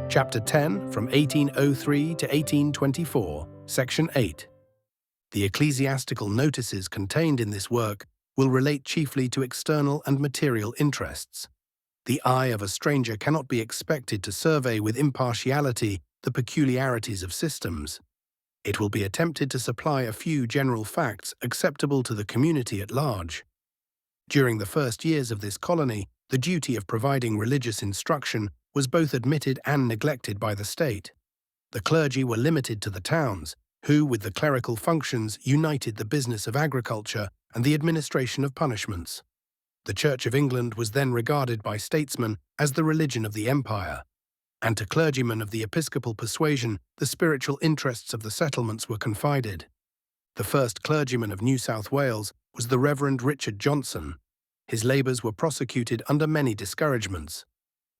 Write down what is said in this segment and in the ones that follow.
Chapter 10 from 1803 to 1824, Section 8. The ecclesiastical notices contained in this work will relate chiefly to external and material interests. The eye of a stranger cannot be expected to survey with impartiality the peculiarities of systems. It will be attempted to supply a few general facts acceptable to the community at large. During the first years of this colony, the duty of providing religious instruction was both admitted and neglected by the state. The clergy were limited to the towns, who, with the clerical functions, united the business of agriculture and the administration of punishments. The Church of England was then regarded by statesmen as the religion of the empire, and to clergymen of the episcopal persuasion, the spiritual interests of the settlements were confided. The first clergyman of New South Wales was the Reverend Richard Johnson. His labours were prosecuted under many discouragements.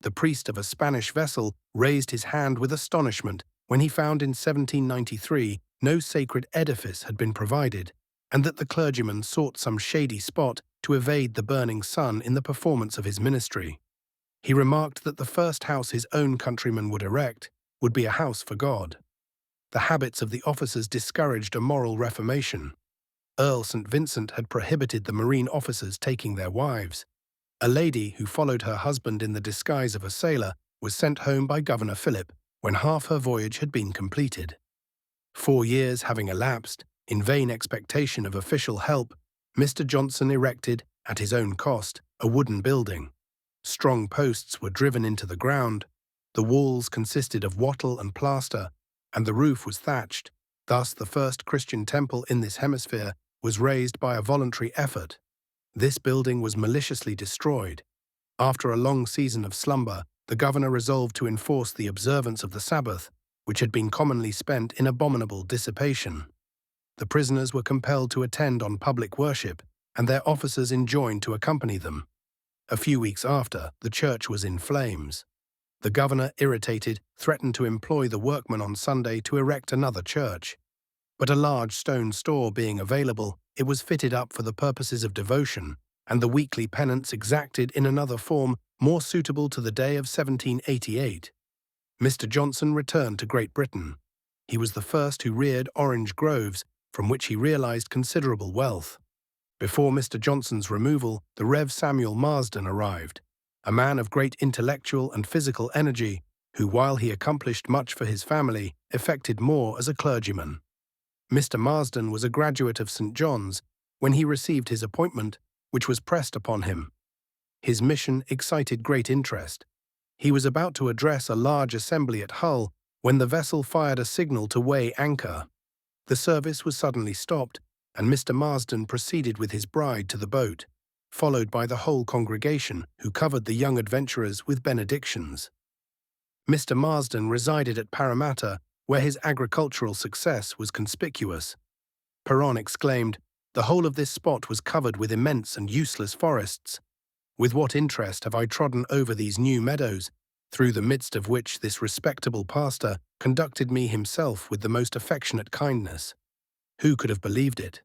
The priest of a Spanish vessel raised his hand with astonishment when he found in 1793 no sacred edifice had been provided, and that the clergyman sought some shady spot to evade the burning sun in the performance of his ministry. He remarked that the first house his own countrymen would erect would be a house for God. The habits of the officers discouraged a moral reformation. Earl St. Vincent had prohibited the marine officers taking their wives. A lady who followed her husband in the disguise of a sailor was sent home by Governor Phillip when half her voyage had been completed. 4 years having elapsed, in vain expectation of official help, Mr. Johnson erected, at his own cost, a wooden building. Strong posts were driven into the ground, the walls consisted of wattle and plaster, and the roof was thatched. Thus the first Christian temple in this hemisphere was raised by a voluntary effort. This building was maliciously destroyed. After a long season of slumber, the governor resolved to enforce the observance of the Sabbath, which had been commonly spent in abominable dissipation. The prisoners were compelled to attend on public worship, and their officers enjoined to accompany them. A few weeks after, the church was in flames. The governor, irritated, threatened to employ the workmen on Sunday to erect another church. But a large stone store being available, it was fitted up for the purposes of devotion, and the weekly penance exacted in another form more suitable to the day of 1788. Mr. Johnson returned to Great Britain. He was the first who reared orange groves, from which he realized considerable wealth. Before Mr. Johnson's removal, the Rev. Samuel Marsden arrived, a man of great intellectual and physical energy, who, while he accomplished much for his family, effected more as a clergyman. Mr. Marsden was a graduate of St. John's when he received his appointment, which was pressed upon him. His mission excited great interest. He was about to address a large assembly at Hull when the vessel fired a signal to weigh anchor. The service was suddenly stopped, and Mr. Marsden proceeded with his bride to the boat, followed by the whole congregation, who covered the young adventurers with benedictions. Mr. Marsden resided at Parramatta, where his agricultural success was conspicuous. Perron exclaimed, "The whole of this spot was covered with immense and useless forests. With what interest have I trodden over these new meadows, through the midst of which this respectable pastor conducted me himself with the most affectionate kindness. Who could have believed it?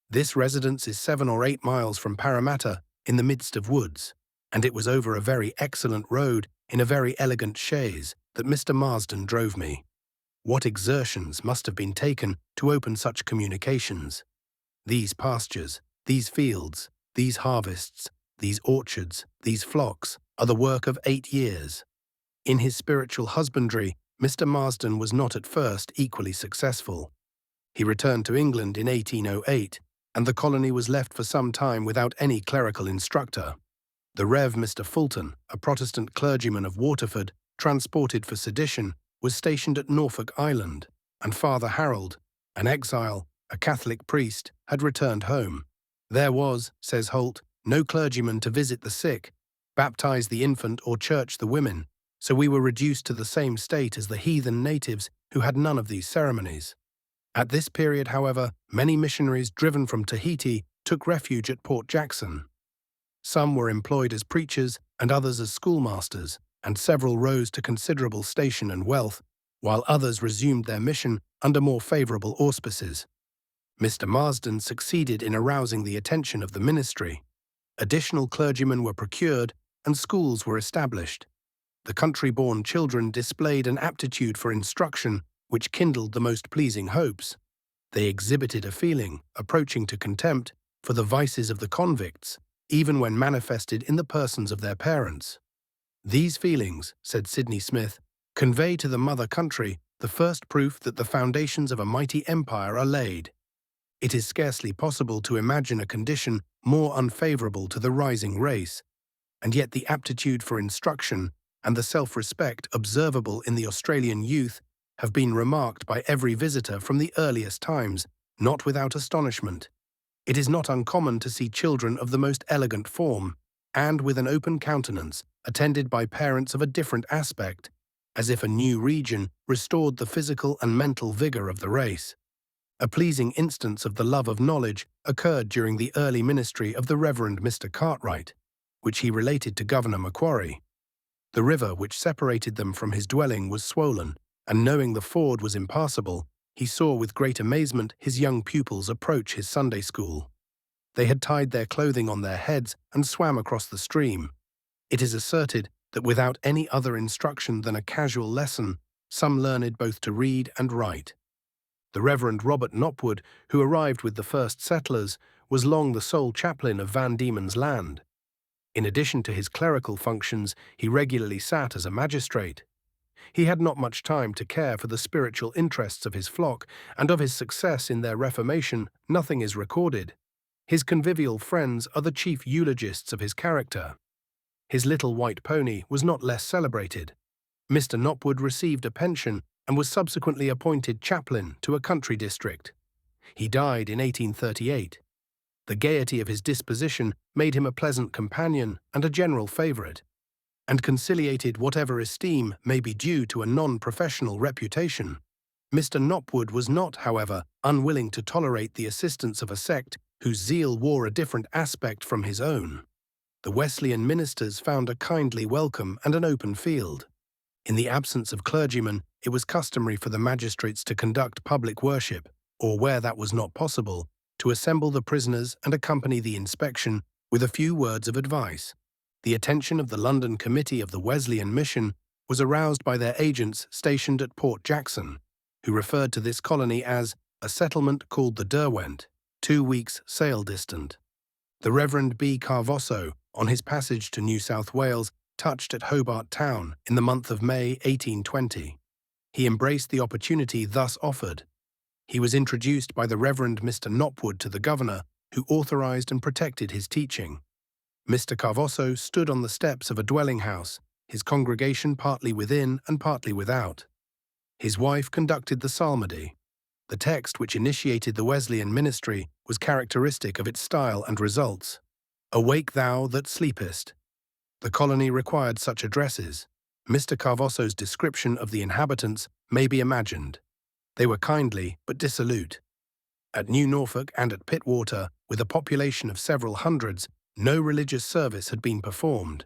This residence is 7 or 8 miles from Parramatta, in the midst of woods, and it was over a very excellent road in a very elegant chaise that Mr. Marsden drove me. What exertions must have been taken to open such communications! These pastures, these fields, these harvests, these orchards, these flocks, are the work of 8 years. In his spiritual husbandry, Mr. Marsden was not at first equally successful. He returned to England in 1808, and the colony was left for some time without any clerical instructor. The Rev. Mr. Fulton, a Protestant clergyman of Waterford, transported for sedition, was stationed at Norfolk Island, and Father Harold, an exile, a Catholic priest, had returned home. There was, says Holt, no clergyman to visit the sick, baptize the infant or church the women, so we were reduced to the same state as the heathen natives who had none of these ceremonies. At this period, however, many missionaries driven from Tahiti took refuge at Port Jackson. Some were employed as preachers and others as schoolmasters, and several rose to considerable station and wealth, while others resumed their mission under more favourable auspices. Mr. Marsden succeeded in arousing the attention of the ministry. Additional clergymen were procured, and schools were established. The country-born children displayed an aptitude for instruction which kindled the most pleasing hopes. They exhibited a feeling, approaching to contempt, for the vices of the convicts, even when manifested in the persons of their parents. These feelings, said Sidney Smith, convey to the mother country the first proof that the foundations of a mighty empire are laid. It is scarcely possible to imagine a condition more unfavourable to the rising race, and yet the aptitude for instruction and the self-respect observable in the Australian youth have been remarked by every visitor from the earliest times, not without astonishment. It is not uncommon to see children of the most elegant form, and with an open countenance, attended by parents of a different aspect, as if a new region restored the physical and mental vigour of the race. A pleasing instance of the love of knowledge occurred during the early ministry of the Reverend Mr. Cartwright, which he related to Governor Macquarie. The river which separated them from his dwelling was swollen, and knowing the ford was impassable, he saw with great amazement his young pupils approach his Sunday school. They had tied their clothing on their heads and swam across the stream. It is asserted that without any other instruction than a casual lesson, some learned both to read and write. The Reverend Robert Knopwood, who arrived with the first settlers, was long the sole chaplain of Van Diemen's Land. In addition to his clerical functions, he regularly sat as a magistrate. He had not much time to care for the spiritual interests of his flock, and of his success in their reformation nothing is recorded. His convivial friends are the chief eulogists of his character. His little white pony was not less celebrated. Mr. Knopwood received a pension and was subsequently appointed chaplain to a country district. He died in 1838. The gaiety of his disposition made him a pleasant companion and a general favourite, and conciliated whatever esteem may be due to a non-professional reputation. Mr. Knopwood was not, however, unwilling to tolerate the assistance of a sect whose zeal wore a different aspect from his own. The Wesleyan ministers found a kindly welcome and an open field. In the absence of clergymen, it was customary for the magistrates to conduct public worship, or where that was not possible, to assemble the prisoners and accompany the inspection with a few words of advice. The attention of the London Committee of the Wesleyan Mission was aroused by their agents stationed at Port Jackson, who referred to this colony as a settlement called the Derwent, 2 weeks' sail distant. The Reverend B. Carvosso, on his passage to New South Wales, touched at Hobart Town in the month of May 1820. He embraced the opportunity thus offered. He was introduced by the Reverend Mr. Knopwood to the governor, who authorized and protected his teaching. Mr. Carvosso stood on the steps of a dwelling house, his congregation partly within and partly without. His wife conducted the psalmody. The text which initiated the Wesleyan ministry was characteristic of its style and results. "Awake thou that sleepest." The colony required such addresses. Mr. Carvosso's description of the inhabitants may be imagined. They were kindly but dissolute. At New Norfolk and at Pittwater, with a population of several hundreds, no religious service had been performed.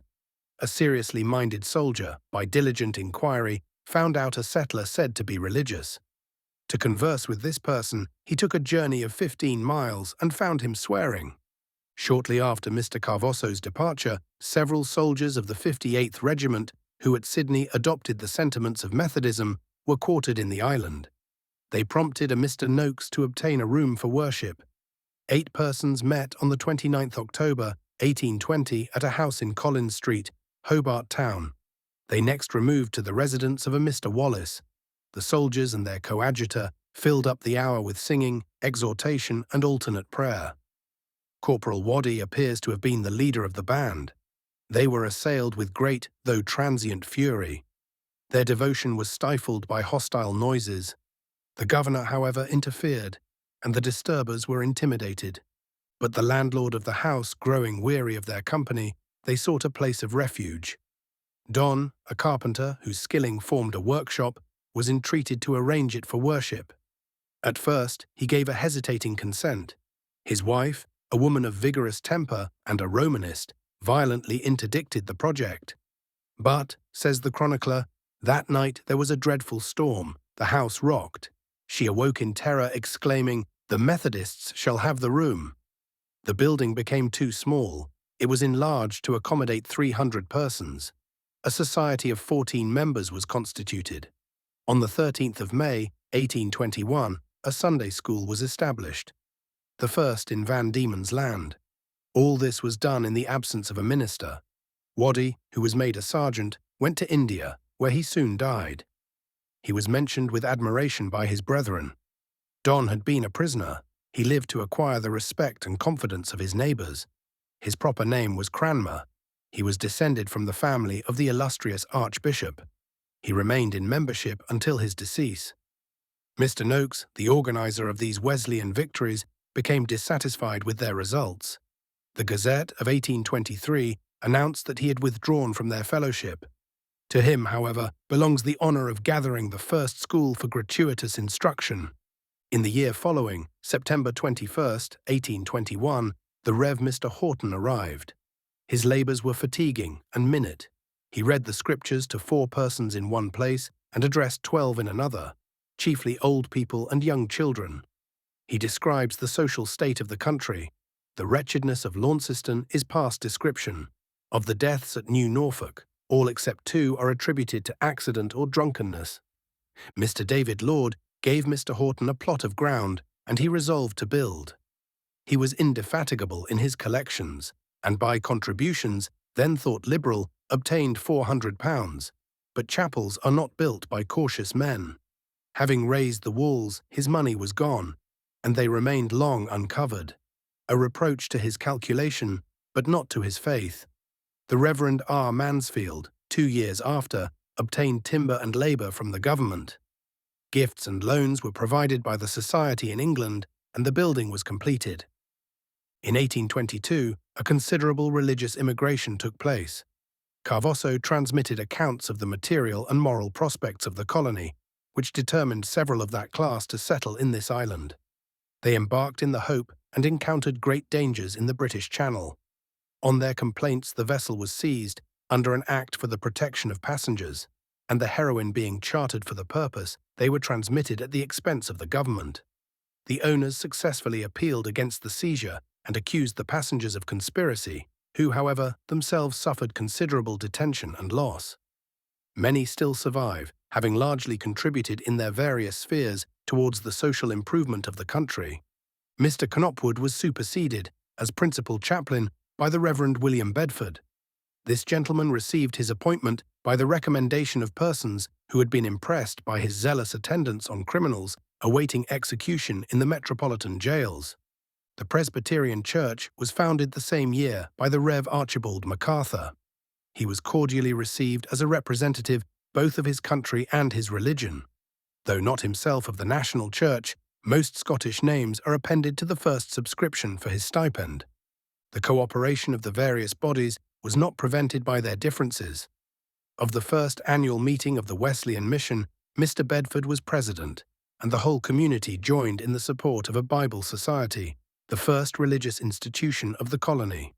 A seriously minded soldier, by diligent inquiry, found out a settler said to be religious. To converse with this person, he took a journey of 15 miles and found him swearing. Shortly after Mr. Carvosso's departure, several soldiers of the 58th Regiment, who at Sydney adopted the sentiments of Methodism, were quartered in the island. They prompted a Mr. Noakes to obtain a room for worship. 8 persons met on the 29th October, 1820, at a house in Collins Street, Hobart Town. They next removed to the residence of a Mr. Wallace. The soldiers and their coadjutor filled up the hour with singing, exhortation, and alternate prayer. Corporal Waddy appears to have been the leader of the band. They were assailed with great, though transient, fury. Their devotion was stifled by hostile noises. The governor, however, interfered, and the disturbers were intimidated. But the landlord of the house, growing weary of their company, they sought a place of refuge. Don, a carpenter whose skilling formed a workshop, was entreated to arrange it for worship. At first, he gave a hesitating consent. His wife, a woman of vigorous temper and a Romanist, violently interdicted the project. But, says the chronicler, that night there was a dreadful storm, the house rocked. She awoke in terror, exclaiming, "The Methodists shall have the room." The building became too small. It was enlarged to accommodate 300 persons. A society of 14 members was constituted. On the 13th of May, 1821, a Sunday school was established, the first in Van Diemen's Land. All this was done in the absence of a minister. Waddy, who was made a sergeant, went to India, where he soon died. He was mentioned with admiration by his brethren. Don had been a prisoner. He lived to acquire the respect and confidence of his neighbours. His proper name was Cranmer. He was descended from the family of the illustrious Archbishop. He remained in membership until his decease. Mr. Noakes, the organiser of these Wesleyan victories, became dissatisfied with their results. The Gazette of 1823 announced that he had withdrawn from their fellowship. To him, however, belongs the honour of gathering the first school for gratuitous instruction. In the year following, September 21st, 1821, the Rev. Mr. Horton arrived. His labours were fatiguing and minute. He read the Scriptures to 4 persons in one place and addressed 12 in another, chiefly old people and young children. He describes the social state of the country. The wretchedness of Launceston is past description. Of the deaths at New Norfolk, all except 2 are attributed to accident or drunkenness. Mr. David Lord gave Mr. Horton a plot of ground, and he resolved to build. He was indefatigable in his collections, and by contributions, then thought liberal, obtained £400. But chapels are not built by cautious men. Having raised the walls, his money was gone, and they remained long uncovered. A reproach to his calculation, but not to his faith. The Reverend R. Mansfield, 2 years after, obtained timber and labour from the government. Gifts and loans were provided by the Society in England, and the building was completed. In 1822, a considerable religious immigration took place. Carvosso transmitted accounts of the material and moral prospects of the colony, which determined several of that class to settle in this island. They embarked in the Hope and encountered great dangers in the British Channel. On their complaints, the vessel was seized under an Act for the Protection of Passengers, and the heroine being chartered for the purpose, they were transmitted at the expense of the government. The owners successfully appealed against the seizure and accused the passengers of conspiracy, who, however, themselves suffered considerable detention and loss. Many still survive, having largely contributed in their various spheres towards the social improvement of the country. Mr. Knopwood was superseded, as principal chaplain, by the Reverend William Bedford. This gentleman received his appointment by the recommendation of persons who had been impressed by his zealous attendance on criminals awaiting execution in the metropolitan jails. The Presbyterian Church was founded the same year by the Rev. Archibald MacArthur. He was cordially received as a representative both of his country and his religion. Though not himself of the national church, most Scottish names are appended to the first subscription for his stipend. The cooperation of the various bodies was not prevented by their differences. Of the first annual meeting of the Wesleyan Mission, Mr. Bedford was president, and the whole community joined in the support of a Bible Society, the first religious institution of the colony.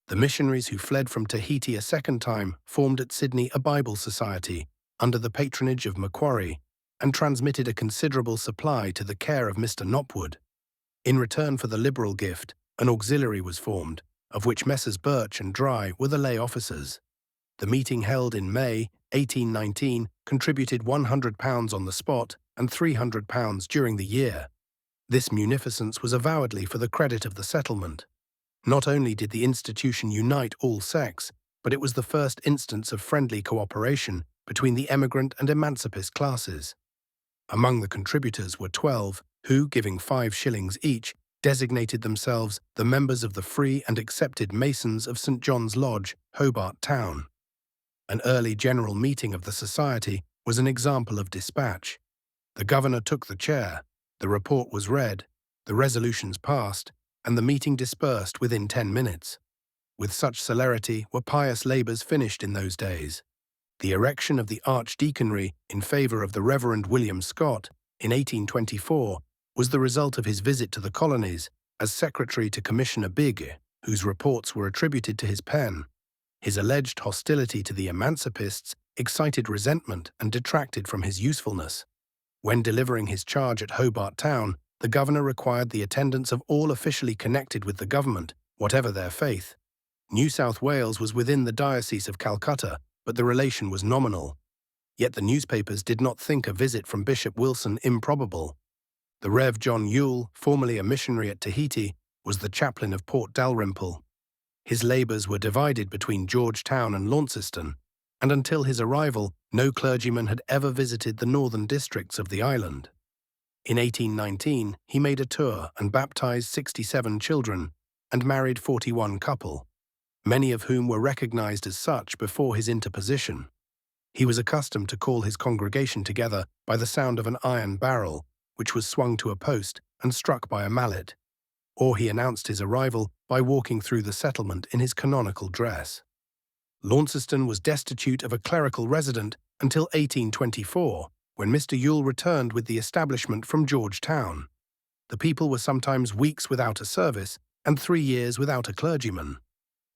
The missionaries who fled from Tahiti a second time formed at Sydney a Bible Society under the patronage of Macquarie, and transmitted a considerable supply to the care of Mr. Knopwood. In return for the liberal gift, an auxiliary was formed, of which Messrs. Birch and Dry were the lay officers. The meeting held in May 1819 contributed £100 on the spot and £300 during the year. This munificence was avowedly for the credit of the settlement. Not only did the institution unite all sects, but it was the first instance of friendly cooperation between the emigrant and emancipist classes. Among the contributors were 12, who, giving 5 shillings each, designated themselves the members of the Free and Accepted Masons of St. John's Lodge, Hobart Town. An early general meeting of the society was an example of dispatch. The governor took the chair, the report was read, the resolutions passed, and the meeting dispersed within 10 minutes. With such celerity were pious labours finished in those days. The erection of the archdeaconry in favour of the Reverend William Scott in 1824 was the result of his visit to the colonies as secretary to Commissioner Bigge, whose reports were attributed to his pen. His alleged hostility to the emancipists excited resentment and detracted from his usefulness. When delivering his charge at Hobart Town, the governor required the attendance of all officially connected with the government, whatever their faith. New South Wales was within the Diocese of Calcutta, but the relation was nominal. Yet the newspapers did not think a visit from Bishop Wilson improbable. The Rev. John Yule, formerly a missionary at Tahiti, was the chaplain of Port Dalrymple. His labours were divided between Georgetown and Launceston, and until his arrival, no clergyman had ever visited the northern districts of the island. In 1819, he made a tour and baptized 67 children and married 41 couple, many of whom were recognized as such before his interposition. He was accustomed to call his congregation together by the sound of an iron barrel, which was swung to a post and struck by a mallet, or he announced his arrival by walking through the settlement in his canonical dress. Launceston was destitute of a clerical resident until 1824, when Mr. Yule returned with the establishment from Georgetown. The people were sometimes weeks without a service and 3 years without a clergyman.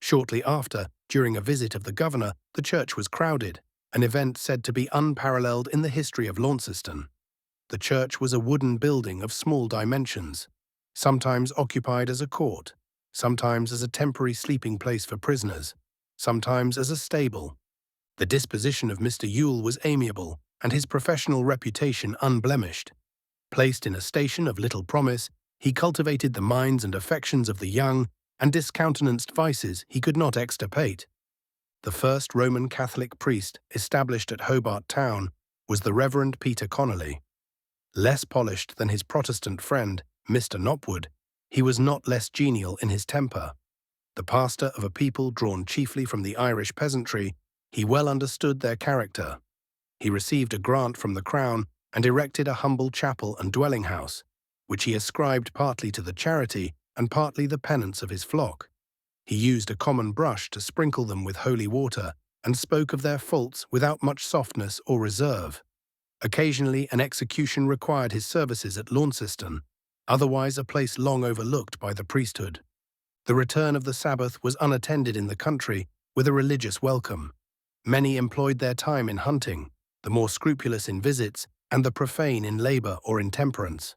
Shortly after, during a visit of the governor, the church was crowded, an event said to be unparalleled in the history of Launceston. The church was a wooden building of small dimensions, sometimes occupied as a court, sometimes as a temporary sleeping place for prisoners, sometimes as a stable. The disposition of Mr. Yule was amiable, and his professional reputation unblemished. Placed in a station of little promise, he cultivated the minds and affections of the young and discountenanced vices he could not extirpate. The first Roman Catholic priest established at Hobart Town was the Reverend Peter Connolly. Less polished than his Protestant friend, Mr. Knopwood, he was not less genial in his temper. The pastor of a people drawn chiefly from the Irish peasantry, he well understood their character. He received a grant from the Crown and erected a humble chapel and dwelling-house, which he ascribed partly to the charity and partly the penance of his flock. He used a common brush to sprinkle them with holy water and spoke of their faults without much softness or reserve. Occasionally an execution required his services at Launceston, otherwise a place long overlooked by the priesthood. The return of the Sabbath was unattended in the country with a religious welcome. Many employed their time in hunting, the more scrupulous in visits, and the profane in labour or intemperance.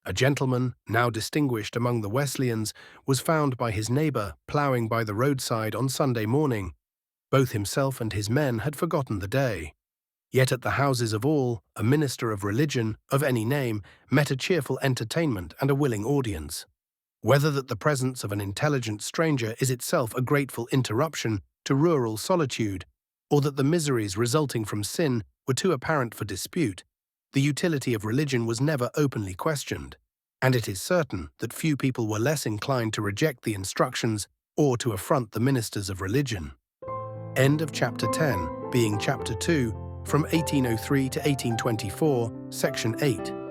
A gentleman, now distinguished among the Wesleyans, was found by his neighbour ploughing by the roadside on Sunday morning. Both himself and his men had forgotten the day. Yet at the houses of all, a minister of religion, of any name, met a cheerful entertainment and a willing audience. Whether that the presence of an intelligent stranger is itself a grateful interruption to rural solitude, or that the miseries resulting from sin were too apparent for dispute, the utility of religion was never openly questioned, and it is certain that few people were less inclined to reject the instructions or to affront the ministers of religion. End of Chapter 10, being Chapter 2, from 1803 to 1824, Section 8.